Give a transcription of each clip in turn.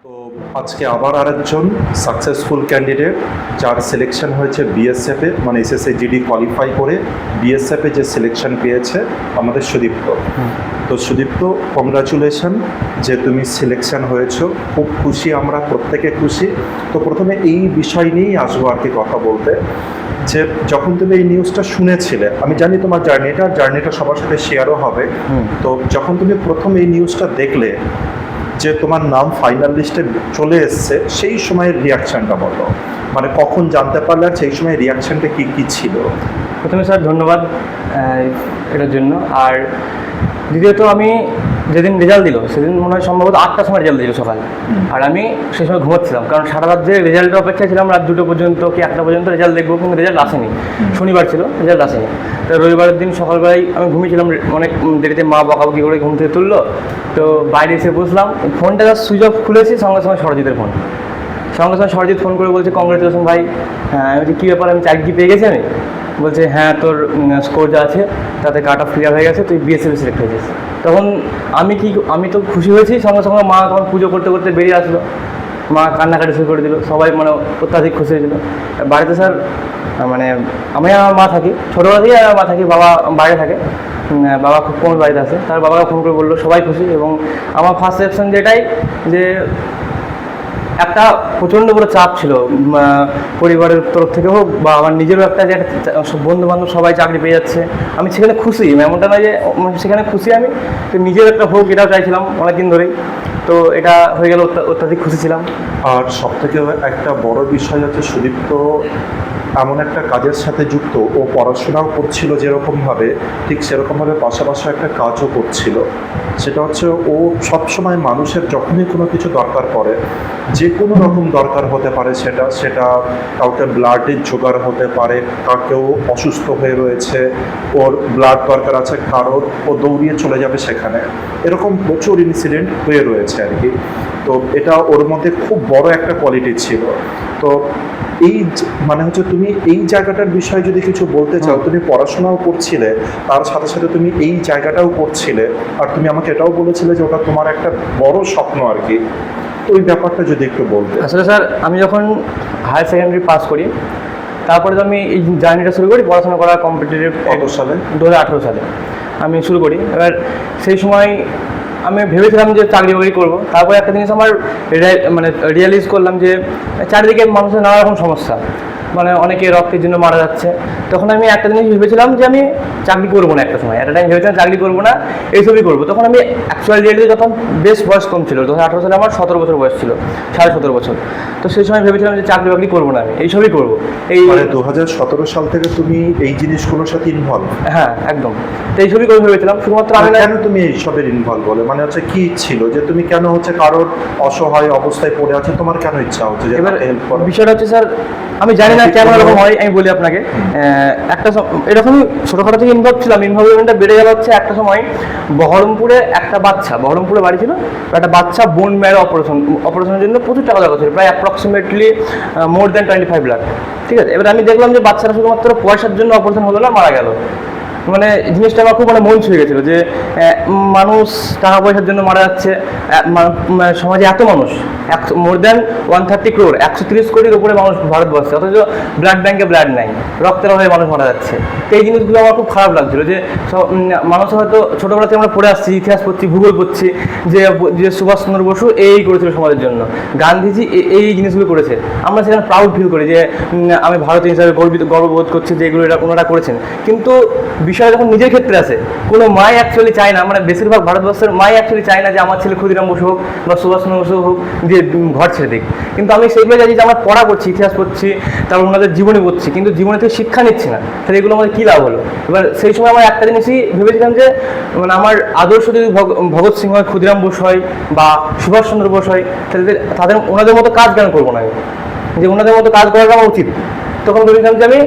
তো আজকে আবার আরেকজন সাকসেসফুল ক্যান্ডিডেট যার সিলেকশন হয়েছে বিএসএফে, মানে এসএসসি জিডি কোয়ালিফাই করে বিএসএফে যে সিলেকশন পেয়েছে আমাদের সুদীপ্ত। তো সুদীপ্ত, কংগ্রাচুলেশন যে তুমি সিলেকশন হয়েছো, খুব খুশি, আমরা প্রত্যেকে খুশি। তো প্রথমে এই বিষয় নিয়েই আসবো আর কি কথা বলতে, যে যখন তুমি এই নিউজটা শুনেছিলে, আমি জানি তোমার জার্নিটা সবার সাথে শেয়ারও হবে। তো যখন তুমি প্রথম এই নিউজটা দেখলে যে তোমার নাম ফাইনাল লিস্টে চলে এসছে, সেই সময়ের রিয়াকশানটা বলো, মানে কখন জানতে পারলে আর সেই সময় রিয়াকশানটা কি কি ছিল? প্রথমে স্যার ধন্যবাদ এটার জন্য। আর দ্বিতীয়ত আমি যেদিন রেজাল্ট দিল সেদিন মনে হয় সম্ভবত 8টার সময় রেজাল্ট দিল সকালে, আর আমি সেই সময় ঘুমাচ্ছিলাম, কারণ সারা রাত যে রেজাল্টের অপেক্ষায় ছিলাম, রাত 2টো পর্যন্ত কি 1টা পর্যন্ত রেজাল্ট দেখবো, কিন্তু রেজাল্ট আসেনি। শনিবার ছিল, রেজাল্ট আসেনি। তো রবিবারের দিন সকালবেলায় আমি ঘুমিয়েছিলাম অনেক দেরিতে, মা বকাবকি করে ঘুম থেকে তুললো। তো বাইরে এসে বসলাম, ফোনটা জাস্ট সুইচ অফ খুলেছি, সঙ্গে সঙ্গে সরজিতের ফোন। সঙ্গে সঙ্গে সরজিৎ ফোন করে বলছে কংগ্রেচুলেশন ভাই। হ্যাঁ, আমি বলছি কী ব্যাপার, আমি চাকরি পেয়ে গেছি। আমি বলছে হ্যাঁ, তোর স্কোর যা আছে তাতে কাট অফ ক্লিয়ার হয়ে গেছে, তুই বিএসএফে সিলেক্ট হয়েছিস। তখন আমি তো খুশি হয়েছি। সঙ্গে সঙ্গে মা তখন পুজো করতে করতে বেরিয়ে আসলো, মা কান্নাকাটি শুরু করে দিল, সবাই মানে অত্যাধিক খুশি হয়েছিল। বাড়িতে স্যার মানে আমি আমার মা থাকি, ছোটোবেলা থেকেই আমার মা থাকি, বাবা বাইরে থাকে, বাবা খুব কম বাড়িতে আসে। তার বাবাকে ফোন করে বললো, সবাই খুশি। এবং আমার ফার্স্ট রিঅ্যাকশন যেটাই, যে একটা প্রচণ্ড বড় চাপ ছিল পরিবারের তরফ থেকে হোক বা আমার নিজেরও একটা, যে বন্ধু বান্ধব সবাই চাকরি পেয়ে যাচ্ছে, আমি সেখানে খুশি। এমনটা নয় যে সেখানে খুশি, আমি তো নিজের একটা হোক এটাও চাইছিলাম অনেকদিন ধরেই। তো এটা হয়ে গেল, অত্যাধিক খুশি ছিলাম। আর সবথেকে একটা বড় বিষয় হচ্ছে সুদীপ্ত এমন একটা কাজের সাথে যুক্ত, ও পড়াশোনাও করছিল যেরকমভাবে, ঠিক সেরকমভাবে পাশাপাশি একটা কাজও করছিল। সেটা হচ্ছে ও সবসময় মানুষের যখনই কোনো কিছু দরকার পড়ে, যে কোনো রকম দরকার হতে পারে, সেটা কাউকে ব্লাডের জোগাড় হতে পারে, কেউ অসুস্থ হয়ে রয়েছে, ওর ব্লাড দরকার আছে কারোর, ও দৌড়িয়ে চলে যাবে সেখানে। এরকম প্রচুর ইনসিডেন্ট হয়ে রয়েছে আর কি। তো এটা ওর মধ্যে খুব বড় একটা কোয়ালিটি ছিল। তো এই মানে হচ্ছে তুমি এই জায়গাটার বিষয়ে যদি কিছু বলতে চাও, তুমি পড়াশোনাও করছিলে, তার সাথে সাথে তুমি এই জায়গাটাও করছিলে, আর তুমি আমাকে এটাও বলেছিলে যে ওটা তোমার একটা বড় স্বপ্ন আর কি। ওই ব্যাপারটা যদি একটু বলতে। আসলে স্যার, আমি যখন হায়ার সেকেন্ডারি পাস করি, তারপরে তো আমি এই জার্নিটা শুরু করি পড়াশোনা করা কম্পিটিটিভ। কত সালে? 2018 সালে আমি শুরু করি। এবার সেই সময় আমি ভেবেছিলাম যে চাকরি বাকরি করবো। তারপরে একটা জিনিস আমার মানে রিয়েলাইজ করলাম যে চারিদিকে মানুষের নানা রকম সমস্যা, মানে অনেকে রক্তের জন্য মারা যাচ্ছে। তখন আমি একটা জিনিস ভেবেছিলাম যে আমি চাকরি করবো না। একটা সময় একটা টাইম ভেবেছিলাম চাকরি করবো না, এইসবই করবো। তখন আমি অ্যাকচুয়াল রিয়েলিটি তখন বেশ বয়স কম ছিল, 2018 সালে আমার 17 বছর বয়স ছিল, 17.5 বছর। তো সেই সময় ভেবেছিলাম যে চাকরি বাকরি করবো না, আমি এইসবই করবো। এই 2017 সাল থেকে তুমি এই জিনিসগুলোর সাথে ইনভলভ? হ্যাঁ, একদম। তো এইসবই করে ভেবেছিলাম, শুধুমাত্র আমি কেন তুমি এইসবের ইনভলভ বলে, মানে হচ্ছে কি ছিল যে তুমি কেন হচ্ছে কারোর অসহায় অবস্থায় পড়ে আছে, তোমার কেন ইচ্ছা হচ্ছে যে এবার হেল্প করো? বিষয়টা হচ্ছে স্যার, আমি জানি না কেন এরকম হয়, আমি বলি আপনাকে। একটা এরকমই ছোটোখাটো থেকে ইনভলভমেন্টটা বেড়ে গেল হচ্ছে একটা সময়। বহরমপুরে একটা বাচ্চা, বহরমপুরে বাড়ি ছিল, একটা বাচ্চা বোন ম্যারো অপারেশনের জন্য প্রচুর টাকা দরকার ছিল, প্রায় অ্যাপ্রক্সিমেটলি মোর দ্যান 25 লাখ। ঠিক আছে, এবার আমি দেখলাম যে বাচ্চারা শুধুমাত্র পয়সার জন্য অপারেশন হলো না, মারা গেল। মানে জিনিসটা আমার খুব মানে মন ছুঁয়ে গেছিলো যে মানুষ টাকা পয়সার জন্য মারা যাচ্ছে। সমাজে এত মানুষ, মোর দ্যান 130 crore, 130 কোটির উপরে মানুষ ভারতবর্ষে, অথচ ব্লাড ব্যাঙ্কে ব্লাড নাই, রক্তের অভাবে মানুষ মারা যাচ্ছে। তো এই জিনিসগুলো আমার খুব খারাপ লাগছিলো যে মানুষ হয়তো ছোটোবেলা থেকে আমরা পড়ে আসছি, ইতিহাস পড়ছি, ভূগোল পড়ছি, যে সুভাষচন্দ্র বসু এই করেছিল সমাজের জন্য, গান্ধীজি এই জিনিসগুলো করেছে। আমরা সেখানে প্রাউড ফিল করি যে আমি ভারতীয় হিসাবে গর্ববোধ করছি যে এগুলো ওনারা করেছেন। কিন্তু বিষয় যখন নিজের ক্ষেত্রে আসে, কোনো মাই অ্যাকচুয়ালি চায় না, মানে বেশিরভাগ ভারতবর্ষের মাই অ্যাকচুয়ালি চায় না যে আমার ছেলে ক্ষুদিরাম বসু হোক বা সুভাষচন্দ্র বসু হোক দিয়ে ঘর ছেড়ে দিক। কিন্তু আমি সেইগুলো চাইছি যে আমরা পড়া করছি, ইতিহাস পড়ছি, তারপর ওনাদের জীবনী পড়ছি, কিন্তু জীবনে থেকে শিক্ষা নিচ্ছি না, তাহলে এগুলো আমাদের কী লাভ হলো? এবার সেই সময় আমার একটা জিনিসই ভেবেছিলাম যে মানে আমার আদর্শ যদি ভগৎ সিং হয়, ক্ষুদিরাম বসু হয় বা সুভাষচন্দ্র বোস হয়, তাহলে ওনাদের মতো কাজ কেন করবো না আমি, যে ওনাদের মতো কাজ করাটা আমার উচিত। তখন ভেবেছিলাম যে আমি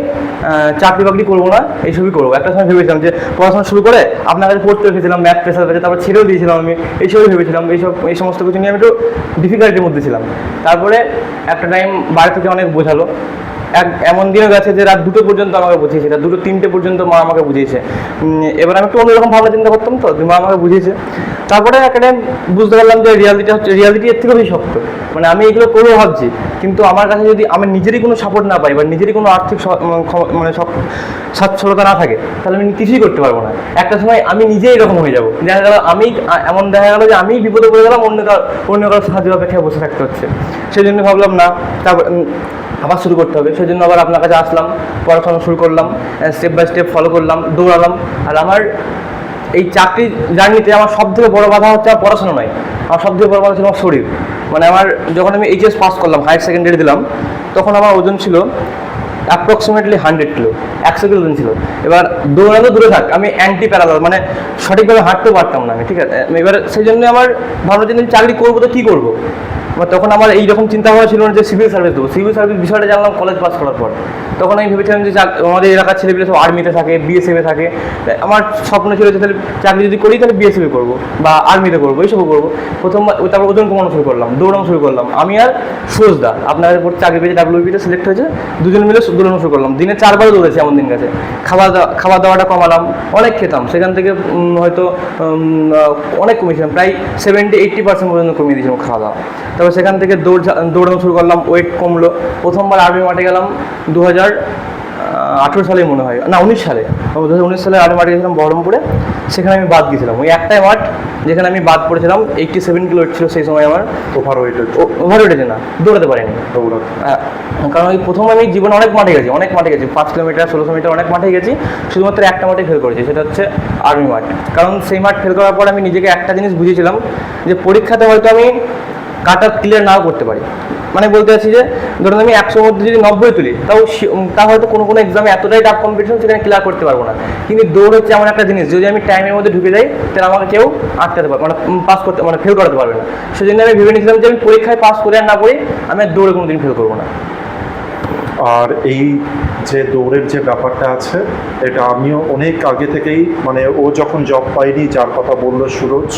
চাকরি বাকরি করবো না, এইসবই করবো। একটা সময় ভেবেছিলাম যে পড়াশোনা শুরু করে আপনার কাছে পড়তে রেখেছিলাম, ম্যাথ প্রেসার পেয়েছে, তারপর ছেড়েও দিয়েছিলাম আমি, এইসবই ভেবেছিলাম। এই সমস্ত কিছু নিয়ে আমি একটু ডিফিকাল্টির মধ্যে ছিলাম। তারপরে একটা টাইম বাড়ি থেকে অনেক বোঝালো, এমন দিনও গেছে যে রাত 2টো পর্যন্ত আমাকে বুঝিয়েছে, রাত 2-3টে পর্যন্ত মা আমাকে বুঝিয়েছে। এবার আমি একটু অন্যরকম ভাবনা চিন্তা করতাম, তো মা আমাকে বুঝিয়েছে। তারপরে একটা বুঝতে পারলাম যে রিয়ালিটি এর থেকে বেশি শক্ত। মানে আমি এগুলো করবো ভাবছি, কিন্তু আমার কাছে যদি আমার নিজেরই কোনো সাপোর্ট না পাই বা নিজেরই কোনো আর্থিক মানে সচ্ছলতা না থাকে, তাহলে আমি কিছুই করতে পারবো না। একটা সময় আমি নিজেই এরকম হয়ে যাবো, দেখা গেল দেখা গেলো যে আমি বিপদে পড়ে গেলাম, অন্য কারো সাহায্যের অপেক্ষায় বসে থাকতে হচ্ছে। সেই জন্য ভাবলাম না, তারপর আবার শুরু করতে হবে। সেই জন্য আবার আপনার কাছে আসলাম, পড়াশোনা শুরু করলাম, স্টেপ বাই স্টেপ ফলো করলাম, দৌড়ালাম। আর আমার এই চাকরি জার্নিতে আমার সব থেকে বড় বাধা হচ্ছে আমার পড়াশোনা নয়, আমার সব থেকে বড় বাধা ছিল আমার শরীর। মানে আমার যখন আমি এইচএস পাস করলাম, হায়ার সেকেন্ডারি দিলাম, তখন আমার ওজন ছিল অ্যাপ্রক্সিমেটলি 100 কিলো, 100 কিলো ওজন ছিল। এবার দৌড়ানো দূরে থাক, আমি অ্যান্টি প্যারালাল, মানে সঠিকভাবে হাঁটতেও পারতাম না আমি, ঠিক আছে। এবার সেই জন্য আমার ভাবনা যে চাকরি করবো তো কী করবো। তখন আমার এইরকম চিন্তা ভাবনা ছিল না যে সিভিল সার্ভিস দেবো। সিভিল সার্ভিস বিষয়টা জানলাম কলেজ পাস করার পর। তখন আমি ভেবেছিলাম যে আমাদের এলাকার ছেলেপিলে সব আর্মিতে থাকে, বিএসএফে থাকে। আমার স্বপ্ন ছিল যে তাহলে চাকরি যদি করি তাহলে বিএসএফে করবো বা আর্মিতে করবো, এইসবও করবো। তারপর ওজন কমানো শুরু করলাম, দৌড়ানো শুরু করলাম। আমি আর সুরজদা আপনাদের উপর চাকরি পেয়েছে, ডাব্লিউবিতে সিলেক্ট হয়েছে, দুজন মিলে দৌড়ানো শুরু করলাম। দিনে 4 বার দৌড়েছি এমন দিন গেছে। খাওয়া দাওয়াটা কমালাম, অনেক খেতাম। সেখান থেকে হয়তো অনেক কমিয়েছিলাম, প্রায় 70-80% পর্যন্ত কমিয়ে দিয়েছিলাম খাওয়া দাওয়া। তারপর সেখান থেকে দৌড়ানো শুরু করলাম, ওয়েট কমলো। প্রথমবার আর্মি মাঠে গেলাম 2018 সালে মনে হয়, না 19 সালে, 2019 সালে আর্মি মাঠে গেছিলাম বহরমপুরে। সেখানে আমি বাদ গেছিলাম, ওই একটাই মাঠ যেখানে আমি বাদ পড়েছিলাম। 87 কিলো ওয়েট ছিল সেই সময় আমার। ওভারওয়েটেছে না, দৌড়াতে পারিনি। কারণ ওই প্রথম আমি জীবনে অনেক মাঠে গেছি, 5 কিলোমিটার 1600 মিটার অনেক মাঠে গেছি, শুধুমাত্র একটা মাঠে ফেল করেছি, সেটা হচ্ছে আর্মি মাঠ। কারণ সেই মাঠ ফেল করার পর আমি নিজেকে একটা জিনিস বুঝিয়েছিলাম যে পরীক্ষাতে হয়তো আমি কাট অফ ক্লিয়ার নাও করতে পারি। মানে বলতে চাচ্ছি যে ধরুন আমি 100 মধ্যে যদি 90 তুলি, তা হয়তো কোনো এক্সামে এতটাই টাফ কম্পিটিশন, সেখানে ক্লিয়ার করতে পারবো না। কিন্তু দৌড় হচ্ছে এমন একটা জিনিস, যদি আমি টাইমের মধ্যে ঢুকে যাই তাহলে আমাকে কেউ আটকাতে পারবে, মানে ফেল করাতে পারবে না। সেই জন্য আমি ভেবে নিয়েছিলাম যে আমি পরীক্ষায় পাস করে আর না করি, আমি আর দৌড়ে কোনোদিন ফেল করবো না। আর এই যে দৌড়ের যে ব্যাপারটা আছে, এটা আমিও অনেক আগে থেকেই, মানে ও যখন জব পাইনি, যার কথা বললো সুরজ,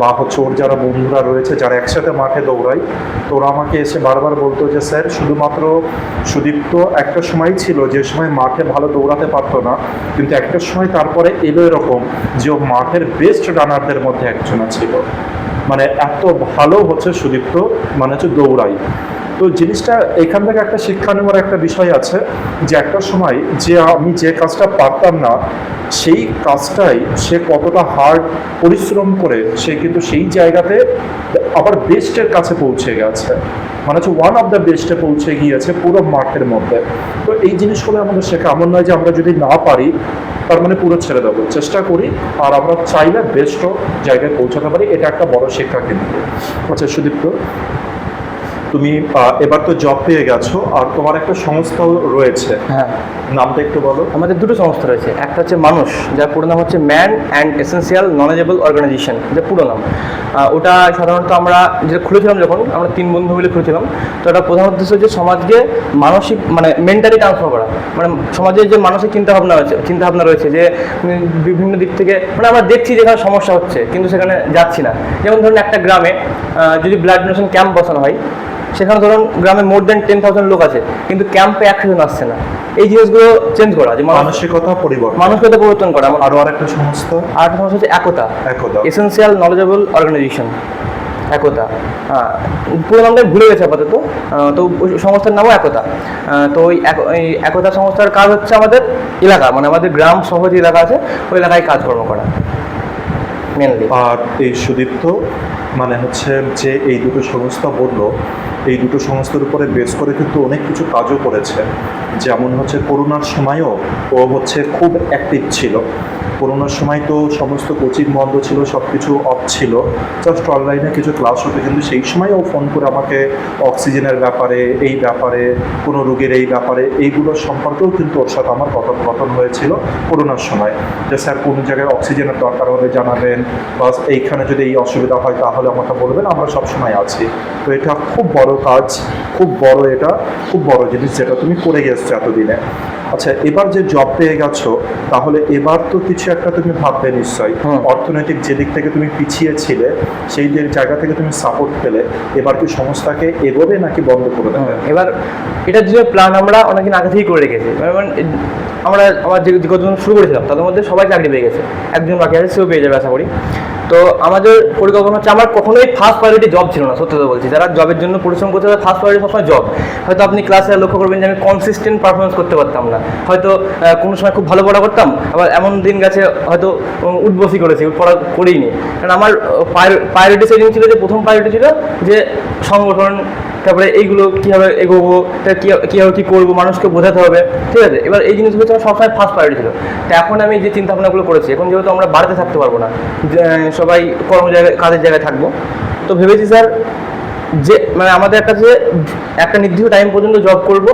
বা হচ্ছে ওর যারা বন্ধুরা রয়েছে যারা একসাথে মাঠে দৌড়ায়, তো ওরা আমাকে এসে বারবার বলতো যে স্যার, শুধুমাত্র সুদীপ্ত একটা সময় ছিল যে সময় মাঠে ভালো দৌড়াতে পারতো না, কিন্তু একটা সময় তারপরে এলো এরকম যে ও মাঠের বেস্ট রানারদের মধ্যে একজন ছিল। মানে এত ভালো হচ্ছে সুদীপ্ত, মানে হচ্ছে দৌড়াই। তো জিনিসটা এখান থেকে একটা শিক্ষা নেওয়ার একটা বিষয় আছে যে একটা সময় যে আমি যে কাজটা পারতাম না, সেই কাজটাই সে কতটা হার্ড পরিশ্রম করে সে কিন্তু সেই জায়গাতে আবার বেস্টের কাছে পৌঁছে গেছে, মানে হচ্ছে ওয়ান অফ দ্য বেস্টে পৌঁছে গিয়েছে পুরো মাঠের মধ্যে। তো এই জিনিসগুলো আমাদের শেখা, এমন নয় যে আমরা যদি না পারি তার মানে পুরো ছেড়ে দেবো, চেষ্টা করি, আর আমরা চাইলে বেস্ট জায়গায় পৌঁছাতে পারি। এটা একটা বড় শিক্ষা কিন্তু। আচ্ছা সুদীপ্ত, তুমি এবার তো জব পেয়ে গেছো, আর তোমার একটা সংস্থাও রয়েছে। হ্যাঁ, নামটা একটু বলো। আমাদের দুটো সংস্থা রয়েছে, একটা হচ্ছে মানুষ, যার পুরো নাম হচ্ছে man and essential knowledgeable organization, যে পুরো নাম। ওটা সাধারণত আমরা যেটা খুলেছিলাম, যখন আমরা 3 বন্ধু মিলে খুলেছিলাম, তো এটা প্রধান উদ্দেশ্য হচ্ছে সমাজকে মানসিক, মানে মেন্টালি ট্রান্সফার করা। মানে সমাজের যে মানসিক চিন্তাভাবনা রয়েছে, যে বিভিন্ন দিক থেকে, মানে আমরা দেখছি যেখানে সমস্যা হচ্ছে কিন্তু সেখানে যাচ্ছি না। যেমন ধরুন একটা গ্রামে যদি ব্লাড ডোনেশন ক্যাম্প বসানো হয়, সেখানে ধরুন গ্রামে মোর দেন 10,000 লোক আছে, কিন্তু ক্যাম্পে 100 জন আসছে না। এই জিনিসগুলো চেঞ্জ করা, যে মানসিকতা পরিবর্তন করা। আরও আরেকটা সংস্থা হচ্ছে একতা, এসেন্সিয়াল নলেজেবল অর্গানাইজেশন, একতা। পুরো নামটা ভুলে গেছে আপাতত, তো সংস্থার নামও একতা। তো ওই একতা সংস্থার কাজ হচ্ছে আমাদের এলাকা, মানে আমাদের গ্রাম শহর যে এলাকা আছে ওই এলাকায় কাজকর্ম করা মেনলি। আর এই সুদীপ্ত মানে হচ্ছে যে এই দুটো সংস্থা বললো, এই দুটো সংস্থার উপরে বেস করে কিন্তু অনেক কিছু কাজও করেছে। যেমন হচ্ছে করোনার সময়ও ও হচ্ছে খুব অ্যাক্টিভ ছিল। করোনার সময় তো সমস্ত কোচিং বন্ধ ছিল, সব কিছু অফ ছিল, জাস্ট অনলাইনে কিছু ক্লাস হতো, কিন্তু সেই সময় ও ফোন করে আমাকে অক্সিজেনের ব্যাপারে, এই ব্যাপারে, কোনো রোগের এই ব্যাপারে, এইগুলোর সম্পর্কেও কিন্তু ওর সাথে আমার কথোপকথন হয়েছিল করোনার সময়, যে স্যার কোনো জায়গায় অক্সিজেনের দরকার হলে জানাবেন, বা এইখানে যদি এই অসুবিধা হয় তাহলে আমাকে বলবেন, আমরা সবসময় আছি। তো এটা খুব বড় কাজ, খুব বড়, এটা খুব বড় জিনিস যেটা তুমি করে গেছো এতদিনে। আচ্ছা, এবার যে জব পেয়ে গেছো, তাহলে এবার তো কিছু একটা তুমি ভাববে নিশ্চয়ই। অর্থনৈতিক যে দিক থেকে তুমি পিছিয়ে ছিলে, সেই জায়গা থেকে তুমি সাপোর্ট পেলে, এবার কি সংস্থাকে এগোবে নাকি বন্ধ করে দেবে? এবার এটার যে প্ল্যান আমরা অনেকদিন আগে থেকেই করে রেখেছি। আমার যে কতজন শুরু করেছিলাম তাদের মধ্যে সবাই চাকরি পেয়ে গেছে, একজন বাকি আছে, সেও পেয়ে যাবে আশা করি। তো আমাদের পরিকল্পনা হচ্ছে, আমার কখনোই ফার্স্ট প্রায়োরিটি জব ছিল না, সত্যি কথা বলছি। যারা জবের জন্য পরিশ্রম করতে হবে, ফার্স্ট প্রায়োরিটি সবসময় জব। হয়তো আপনি ক্লাসে লক্ষ্য করবেন যে আমি কনসিস্টেন্ট পারফরমেন্স করতে পারতাম না, হয়তো কোনো সময় খুব ভালো পড়া করতাম, আবার এমন দিন গেছে হয়তো উঠবসই করেছি, পড়া করেই নি। কারণ আমার প্রায়োরিটি সেটিং ছিল যে, প্রথম প্রায়োরিটি ছিল যে সংগঠন, তারপরে এইগুলো কীভাবে এগোবো, কীভাবে কী করবো, মানুষকে বোঝাতে হবে, ঠিক আছে। এবার এই জিনিসগুলো আমার সবসময় ফার্স্ট প্রায়োরিটি ছিল। তো এখন আমি যে চিন্তা ভাবনাগুলো করেছি, এখন যেহেতু আমরা বাড়িতে থাকতে পারবো না, সবাই কর্মজায়গায়, কাজের জায়গায় থাকবো, তো ভেবেছি স্যার যে মানে আমাদের একটা নির্দিষ্ট টাইম পর্যন্ত জব করব,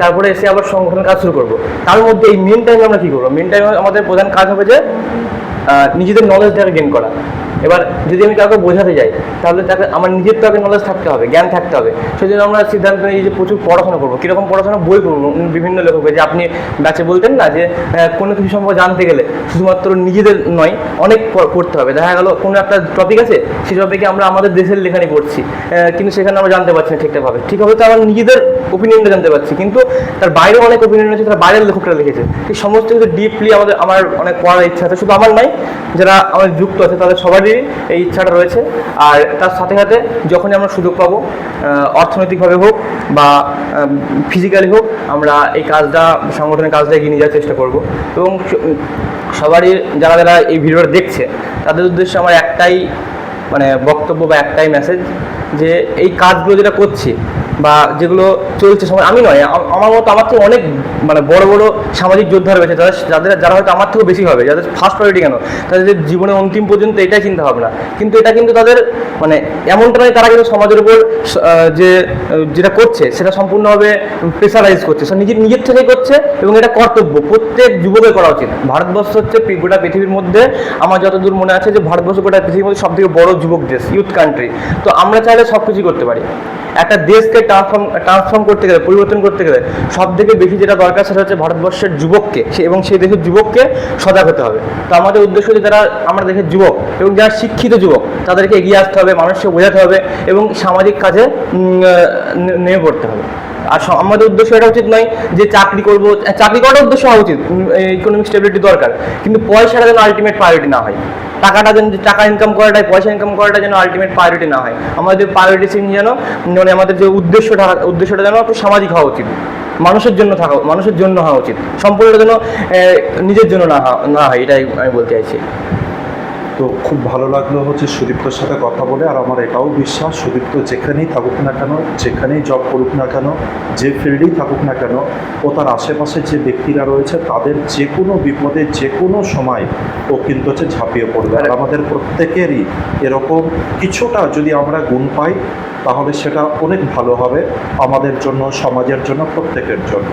তারপরে এসে আবার সংগঠনের কাজ শুরু করবো। তার মধ্যে এই মেন টাইমে আমরা কী করবো? মেন টাইমে আমাদের প্রধান কাজ হবে যে নিজেদের নলেজটাকে গেইন করা। এবার যদি আমি কাউকে বোঝাতে যাই, তাহলে তাকে আমার নিজের তো আগে নলেজ থাকতে হবে, জ্ঞান থাকতে হবে। সেই জন্য আমরা সিদ্ধান্ত নিই যে প্রচুর পড়াশোনা করবো। কীরকম পড়াশোনা? বই পড়বো, বিভিন্ন লেখকের। যে আপনি ব্যাচে বলতেন না যে কোনো কিছু সম্পর্কে জানতে গেলে শুধুমাত্র নিজেদের নয়, অনেক পড়তে হবে। দেখা গেলো কোনো একটা টপিক আছে, সেই টপিকে আমরা আমাদের দেশের লেখানি পড়ছি, কিন্তু সেখানে আমরা জানতে পারছি না ঠিকঠাকভাবে। ঠিক হবে তো আমার নিজেদের ওপিনিয়নটা জানতে পারছি, কিন্তু তার বাইরেও অনেক ওপিনিয়ন আছে, তার বাইরের লেখকরা লিখেছে। এই সমস্ত কিছু ডিপলি আমার অনেক পড়ার ইচ্ছা আছে। শুধু আমার নয়, যারা আমাদের যুক্ত আছে তাদের সবারই এই ইচ্ছাটা রয়েছে। আর তার সাথে সাথে যখনই আমরা সুযোগ পাবো, অর্থনৈতিকভাবে হোক বা ফিজিক্যালি হোক, আমরা এই কাজটা, সংগঠনের কাজটা এগিয়ে নিয়ে যাওয়ার চেষ্টা করব। এবং সবারই যারা যারা এই ভিডিওটা দেখছে, তাদের উদ্দেশ্যে আমার একটাই মানে বক্তব্য বা একটাই মেসেজ, যে এই কাজগুলো যেটা করছি বা যেগুলো চলছে সময়, আমি নয়, আমার মতো আমার থেকে অনেক মানে বড় বড় সামাজিক যোদ্ধা রয়েছে, যারা হয়তো আমার থেকেও বেশি হবে, যাদের ফার্স্ট প্রায়োরিটি কেন, তাদের জীবনের অন্তিম পর্যন্ত এটাই চিন্তা ভাবনা। কিন্তু এটা কিন্তু তাদের মানে এমনটা নয়, তারা কিন্তু সমাজের উপর যেটা করছে সেটা সম্পূর্ণভাবে প্রেসারাইজ করছে, নিজের থেকেই করছে। এবং এটা কর্তব্য, প্রত্যেক যুবকের করা উচিত। ভারতবর্ষ হচ্ছে গোটা পৃথিবীর মধ্যে, আমার যতদূর মনে আছে, যে ভারতবর্ষ গোটা পৃথিবীর মধ্যে সব থেকে বড় যুবক দেশ, ইউথ কান্ট্রি। তো আমরা চাইলে সব কিছুই করতে পারি। একটা দেশকে ট্রান্সফর্ম করতে গেলে, পরিবর্তন করতে গেলে সব থেকে বেশি যেটা দরকার, সেটা হচ্ছে ভারতবর্ষের যুবককে, এবং সেই দেশের যুবককে সজাগ হতে হবে। তো আমাদের উদ্দেশ্য হচ্ছে, যারা আমরা দেশের যুবক এবং যারা শিক্ষিত যুবক, তাদেরকে এগিয়ে আসতে হবে, মানুষকে বোঝাতে হবে এবং সামাজিক কাজে নেমে পড়তে হবে। আর আমাদের উদ্দেশ্য এটা উচিত নয় যে চাকরি করবো, চাকরি করার উদ্দেশ্য হওয়া উচিত, ইকোনমিক স্টেবিলিটি দরকার, কিন্তু পয়সাটা যেন আলটিমেট প্রায়োরিটি না হয়। টাকা ইনকাম করাটাই, পয়সা ইনকাম করাটা যেন আলটিমেট প্রায়োরিটি না হয়। আমাদের প্রায়োরিটি যেন মানে আমাদের যে উদ্দেশ্যটা যেন একটু সামাজিক হওয়া উচিত, মানুষের জন্য হওয়া উচিত, সম্পূর্ণ যেন নিজের জন্য না হয়, এটাই আমি বলতে চাইছি। তো খুব ভালো লাগলো হচ্ছে সুদীপ্তর সাথে কথা বলে। আর আমার এটাও বিশ্বাস, সুদীপ্ত যেখানেই থাকুক না কেন, যেখানেই জব করুক না কেন, যে ফিল্ডেই থাকুক না কেন, ও তার আশেপাশে যে ব্যক্তিরা রয়েছে তাদের যে কোনো বিপদে যে কোনো সময় ও কিন্তু হচ্ছে ঝাঁপিয়ে পড়বে। আর আমাদের প্রত্যেকেরই এরকম কিছুটা যদি আমরা গুণ পাই, তাহলে সেটা অনেক ভালো হবে আমাদের জন্য, সমাজের জন্য, প্রত্যেকের জন্য।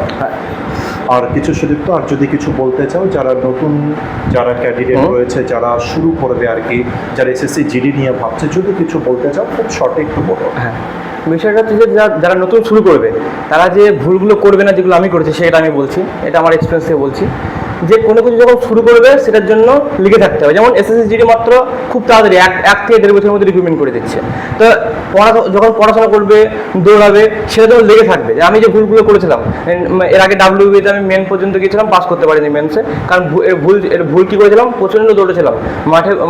আর কিছু সুদীপ্ত, আর যদি কিছু বলতে চাও, যারা ক্যান্ডিডেট রয়েছে, যারা শুরু করবে আর কি, যারা এসএসসি জিডি নিয়ে ভাবছে, যদি কিছু বলতে চাও খুব শর্টে একটু বলো। হ্যাঁ, বিষয়টা হচ্ছে যে যারা নতুন শুরু করবে, তারা যে ভুলগুলো করবে না যেগুলো আমি করেছি, সেটা আমি বলছি, এটা আমার এক্সপিরিয়েন্স থেকে বলছি। যে কোনো কিছু যখন শুরু করবে, সেটার জন্য লিখে থাকতে হবে। যেমন এসএসসি জিডি মাত্র খুব তাড়াতাড়ি 1 থেকে 1.5 বছরের মধ্যে রিক্রুটমেন্ট করে দিচ্ছে। তো যখন পড়াশোনা করবে, দৌড়াবে, সেটা যখন লেগে থাকবে যে আমি যে ভুলগুলো করেছিলাম, এর আগে WBতে আমি মেন পর্যন্ত গিয়েছিলাম, পাস করতে পারিনি মেন্সে, কারণ ভুল কী করেছিলাম, প্রচণ্ড দৌড়েছিলাম,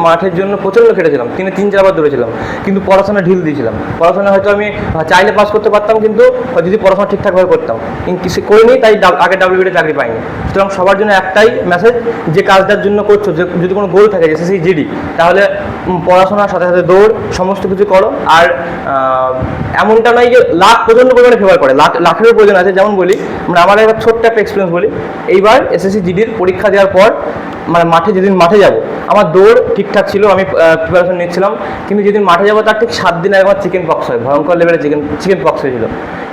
মাঠের জন্য প্রচণ্ড খেটেছিলাম, 3-4 বার দৌড়েছিলাম, কিন্তু পড়াশোনা ঢিল দিয়েছিলাম। পড়াশোনা হয়তো আমি চাইলে পাস করতে পারতাম, কিন্তু যদি পড়াশোনা ঠিকঠাকভাবে করতাম, কিন্তু সে করিনি, তাই আগে WBতে চাকরি পাইনি। সুতরাং সবার জন্য একটাই মেসেজ, যে কাজটার জন্য করছো, যদি কোনো গোল থাকে এসএসসি জিডি, তাহলে পড়াশোনার সাথে সাথে দৌড়, সমস্ত কিছু করো। আর এমনটা নয় যে লাখ প্রচণ্ড পরিমাণে ফেভার করে, লাখেরও প্রয়োজন আছে। যেমন বলি, মানে আমার একটা ছোট্ট একটা এক্সপিরিয়েন্স বলি। এইবার এসএসসি জিডির পরীক্ষা দেওয়ার পর, মানে যেদিন মাঠে যাব, আমার দৌড় ঠিকঠাক ছিল, আমি প্রিপারেশন নিচ্ছিলাম, কিন্তু যেদিন মাঠে যাবো তার ঠিক 7 দিন আগে আমার চিকেন পক্স হয়, ভয়ঙ্কর লেভেলের চিকেন পক্স হয়েছিল।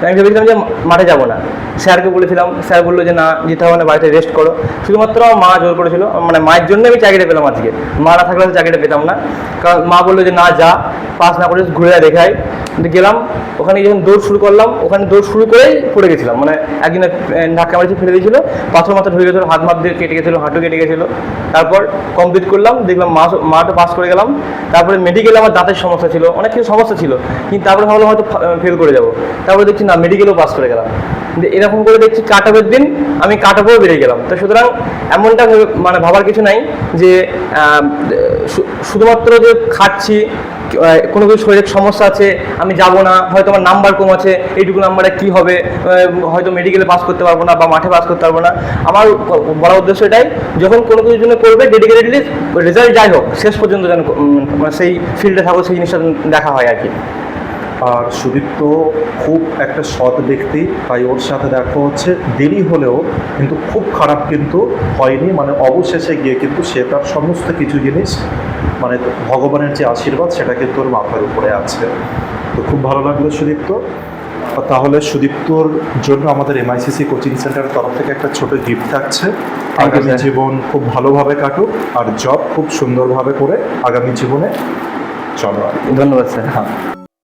আমি ভেবেছিলাম যে মাঠে যাবো না, স্যারকে বলেছিলাম, স্যার বললো যে না, যেতে হবে না, বাড়িতে রেস্ট করো। শুধুমাত্র আমার মা জোর করেছিল, মানে মায়ের জন্য আমি চাকরিটা পেলাম আজকে, মা না থাকলে চাকরিটা পেতাম না। কারণ মা বললো যে না, যা, পাস না করে ঘুরে দেখে আয়। গেলাম ওখানে যখন দৌড় শুরু করলাম, ওখানে দৌড় শুরু করেই পড়ে গেছিলাম, মানে একদিনে ধাক্কা মারিতে ফেলে দিয়েছিল, পাথর মাথা ঢুকে গেছিলো, হাত মাত দিয়ে কেটে গেছিলো, হাঁটু কেটে গেছিলো। তারপর কমপ্লিট করলাম, দেখলাম মাঠও পাস করে গেলাম। তারপরে মেডিকেলে আমার দাঁতের সমস্যা ছিল, অনেক কিছু সমস্যা ছিল, কিন্তু তারপরে ভাবলাম হয়তো ফেল করে যাবো। তারপরে দেখছি না, মেডিকেলেও পাস করে গেলাম। এরকম করে দেখছি কাট অফের দিন আমি কাট অফেও বেরিয়ে গেলাম। তো সুতরাং এমনটা মানে ভাবার কিছু নাই যে শুধুমাত্র যে খাচ্ছি, কোনো কিছু শরীরের সমস্যা আছে, আমি যাব না, হয়তো আমার নাম্বার কম আছে, এইটুকু নাম্বারে কী হবে, হয়তো মেডিকেলে পাস করতে পারবো না বা মাঠে পাস করতে পারবো না। আমার বলার উদ্দেশ্য এটাই, যখন কোনো কিছুর জন্য করবে ডেডিকেটেডলি, রেজাল্ট যাই হোক শেষ পর্যন্ত যেন সেই ফিল্ডে থাকো, সেই জিনিসটা দেখা হয় আর কি। আর সুদীপ্ত খুব একটা সৎ ব্যক্তি, তাই ওর সাথে দেখা হচ্ছে, দেরি হলেও কিন্তু খুব খারাপ কিন্তু হয়নি, মানে অবশেষে গিয়ে কিন্তু সে তার সমস্ত কিছু জিনিস, মানে ভগবানের যে আশীর্বাদ সেটা কিন্তু ওর মাথার উপরে আছে। তো খুব ভালো লাগলো সুদীপ্ত। তাহলে সুদীপ্তর জন্য আমাদের MICC কোচিং সেন্টারের তরফ থেকে একটা ছোট গিফট থাকছে। আগামী জীবন খুব ভালোভাবে কাটুক আর জব খুব সুন্দরভাবে করে আগামী জীবনে চলো। ধন্যবাদ স্যার। হ্যাঁ।